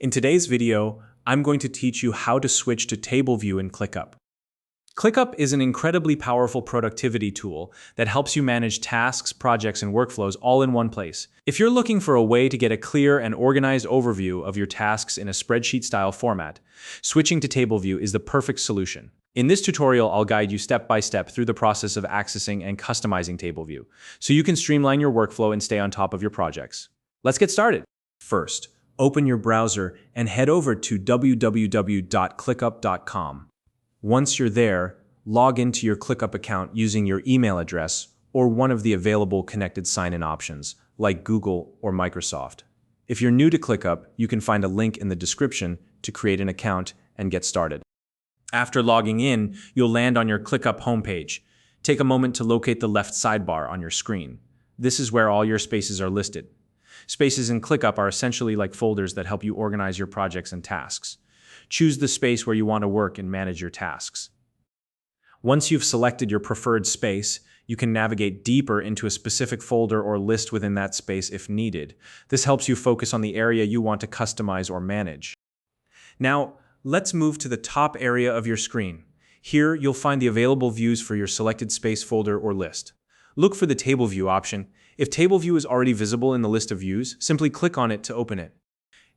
In today's video, I'm going to teach you how to switch to table view in ClickUp. ClickUp is an incredibly powerful productivity tool that helps you manage tasks, projects, and workflows all in one place. If you're looking for a way to get a clear and organized overview of your tasks in a spreadsheet-style format, switching to table view is the perfect solution. In this tutorial, I'll guide you step by step through the process of accessing and customizing table view, so you can streamline your workflow and stay on top of your projects. Let's get started. First, open your browser and head over to www.clickup.com. Once you're there, log into your ClickUp account using your email address or one of the available connected sign-in options, like Google or Microsoft. If you're new to ClickUp, you can find a link in the description to create an account and get started. After logging in, you'll land on your ClickUp homepage. Take a moment to locate the left sidebar on your screen. This is where all your spaces are listed. Spaces in ClickUp are essentially like folders that help you organize your projects and tasks. Choose the space where you want to work and manage your tasks. Once you've selected your preferred space, you can navigate deeper into a specific folder or list within that space if needed. This helps you focus on the area you want to customize or manage. Now, let's move to the top area of your screen. Here, you'll find the available views for your selected space folder or list. Look for the Table View option. If Table View is already visible in the list of views, simply click on it to open it.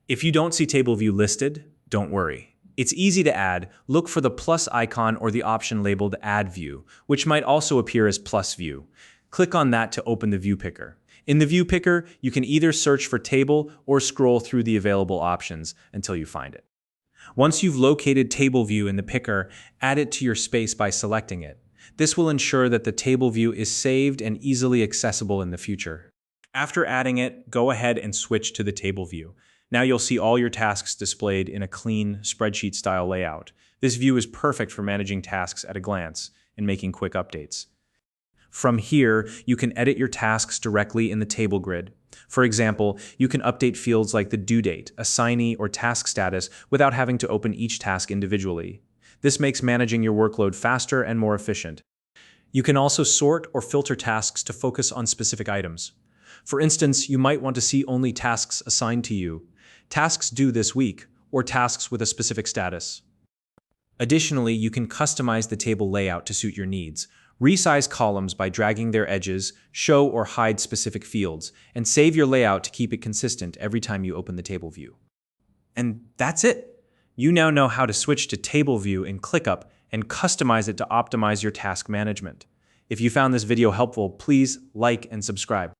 If you don't see Table View listed, don't worry. It's easy to add. Look for the plus icon or the option labeled Add View, which might also appear as Plus View. Click on that to open the View Picker. In the View Picker, you can either search for table or scroll through the available options until you find it. Once you've located Table View in the Picker, add it to your space by selecting it. This will ensure that the table view is saved and easily accessible in the future. After adding it, go ahead and switch to the table view. Now you'll see all your tasks displayed in a clean spreadsheet-style layout. This view is perfect for managing tasks at a glance and making quick updates. From here, you can edit your tasks directly in the table grid. For example, you can update fields like the due date, assignee, or task status without having to open each task individually. This makes managing your workload faster and more efficient. You can also sort or filter tasks to focus on specific items. For instance, you might want to see only tasks assigned to you, tasks due this week, or tasks with a specific status. Additionally, you can customize the table layout to suit your needs. Resize columns by dragging their edges, show or hide specific fields, and save your layout to keep it consistent every time you open the table view. And that's it! You now know how to switch to table view in ClickUp and customize it to optimize your task management. If you found this video helpful, please like and subscribe.